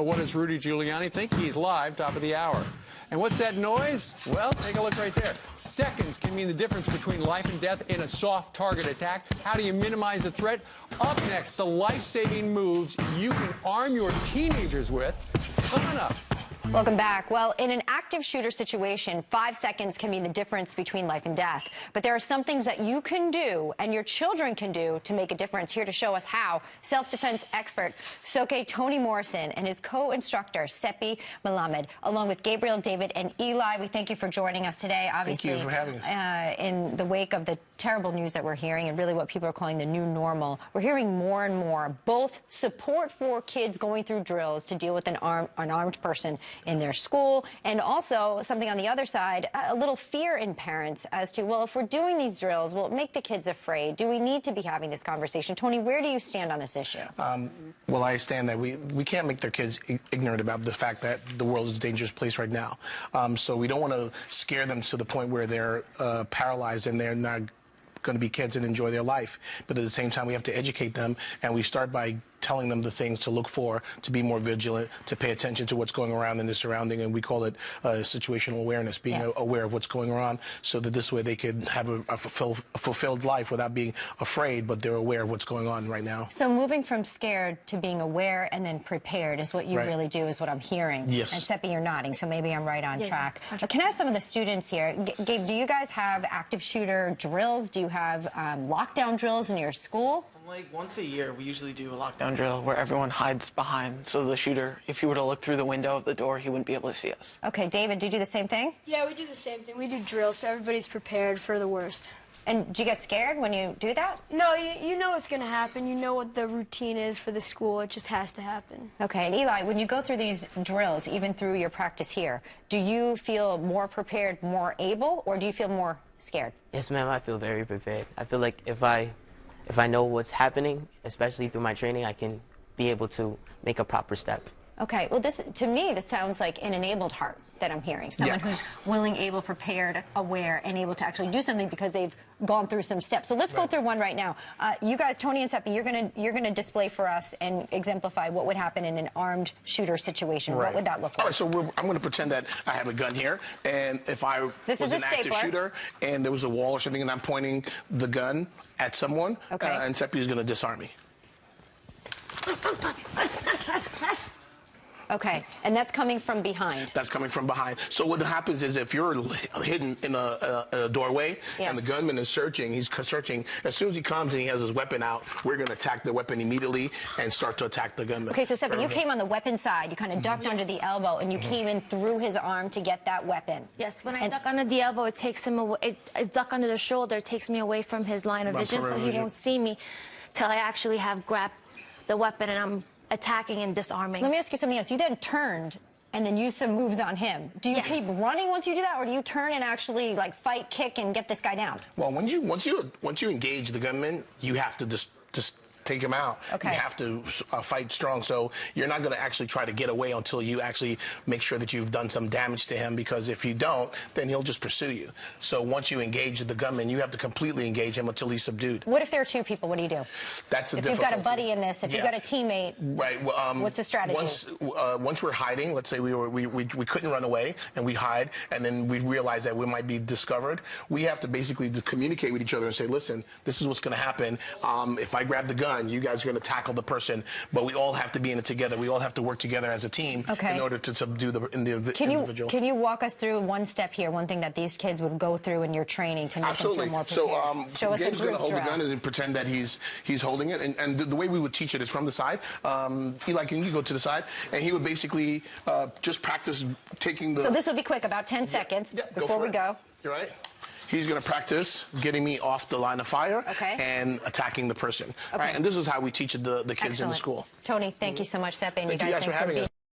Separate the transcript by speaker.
Speaker 1: But what does Rudy Giuliani think? He's live, top of the hour. And what's that noise? Well, take a look right there. Seconds can mean the difference between life and death in a soft target attack. How do you minimize the threat? Up next, the life-saving moves you can arm your teenagers with. Coming up.
Speaker 2: Welcome back. Well, in an active shooter situation, 5 seconds can mean the difference between life and death. But there are some things that you can do and your children can do to make a difference. Here to show us how, self-defense expert Soke Tony Morrison and his co-instructor Seppi Melamed, along with Gabriel, David, and Eli. We thank you for joining us today. Obviously,
Speaker 3: thank you for having us.
Speaker 2: In the wake of the terrible news that we're hearing and really what people are calling the new normal, we're hearing more and more both support for kids going through drills to deal with an armed person in their school, and also something on the other side, a little fear in parents as to, well, if we're doing these drills, will it make the kids afraid? Do we need to be having this conversation? Tony, where do you stand on this issue?
Speaker 3: Well, I stand that we can't make their kids ignorant about the fact that the world is a dangerous place right now. So we don't want to scare them to the point where they're paralyzed and they're not going to be kids and enjoy their life. But at the same time, we have to educate them, and we start by telling them the things to look for, to be more vigilant, to pay attention to what's going around in the surrounding, and we call it situational awareness, being aware of what's going on, so that this way they could have a fulfilled life without being afraid, but they're aware of what's going on right now.
Speaker 2: So moving from scared to being aware and then prepared is what you really do, is what I'm hearing.
Speaker 3: Yes.
Speaker 2: And Seppi, you're nodding, so maybe I'm right on track. Can I ask some of the students here, Gabe, do you guys have active shooter drills? Do you have lockdown drills in your school?
Speaker 4: Like once a year, we usually do a lockdown drill where everyone hides behind, so the shooter, if he were to look through the window of the door, he wouldn't be able to see us.
Speaker 2: Okay, David, do you do the same thing?
Speaker 5: Yeah, we do the same thing. We do drills, so everybody's prepared for the worst.
Speaker 2: And do you get scared when you do that?
Speaker 5: No, you know what's going to happen. You know what the routine is for the school. It just has to happen.
Speaker 2: Okay, and Eli, when you go through these drills, even through your practice here, do you feel more prepared, more able, or do you feel more scared?
Speaker 6: Yes, ma'am, I feel very prepared. I feel like if I know what's happening, especially through my training, I can be able to make a proper step.
Speaker 2: Okay, well, to me, this sounds like an enabled heart that I'm hearing. Someone who's willing, able, prepared, aware, and able to actually do something because they've gone through some steps. So let's go through one right now. You guys, Tony and Seppi, you're gonna display for us and exemplify what would happen in an armed shooter situation. What would that look like?
Speaker 3: All right, so I'm going to pretend that I have a gun here, and if I was an active shooter and there was a wall or something, and I'm pointing the gun at someone, and Seppi is going to disarm me.
Speaker 2: Okay, and that's coming from behind.
Speaker 3: That's coming from behind. So what happens is if you're hidden in a doorway and the gunman is searching, he's searching, as soon as he comes and he has his weapon out, we're going to attack the weapon immediately and start to attack the gunman.
Speaker 2: Okay, so Seppi, you came on the weapon side. You kind of ducked under the elbow, and you came in through his arm to get that weapon.
Speaker 7: Yes, when I duck under the elbow, it takes him away. I duck under the shoulder, it takes me away from his line of vision, so he won't see me till I actually have grabbed the weapon and I'm attacking and disarming. Let
Speaker 2: me ask you something else. You then turned and then used some moves on him. Do you keep running once you do that, or do you turn and actually like fight, kick, and get this guy down?
Speaker 3: Well, once you engage the gunman, you have to just take him out. You have to fight strong. So you're not going to actually try to get away until you actually make sure that you've done some damage to him, because if you don't, then he'll just pursue you. So once you engage the gunman, you have to completely engage him until he's subdued.
Speaker 2: What if there are two people? What do you do?
Speaker 3: That's the difficulty.
Speaker 2: If you've got a buddy in this, if you've got a teammate, what's the strategy?
Speaker 3: Once we're hiding, let's say we couldn't run away and we hide, and then we realize that we might be discovered, we have to basically communicate with each other and say, listen, this is what's going to happen. If I grab the gun, you guys are going to tackle the person, but we all have to be in it together. We all have to work together as a team in order to subdue the individual. Can
Speaker 2: you walk us through one step here, one thing that these kids would go through in your training to make them feel more prepared?
Speaker 3: So, Gabe's going to hold the gun and pretend that he's holding it, and the way we would teach it is from the side. Eli, can you go to the side? And he would basically just practice taking the...
Speaker 2: So this will be quick, about 10 seconds before we go.
Speaker 3: You're right. He's going to practice getting me off the line of fire and attacking the person. All right, and this is how we teach the kids in the school.
Speaker 2: Tony, thank you so much, Seppi, and you guys,
Speaker 3: thanks for having us.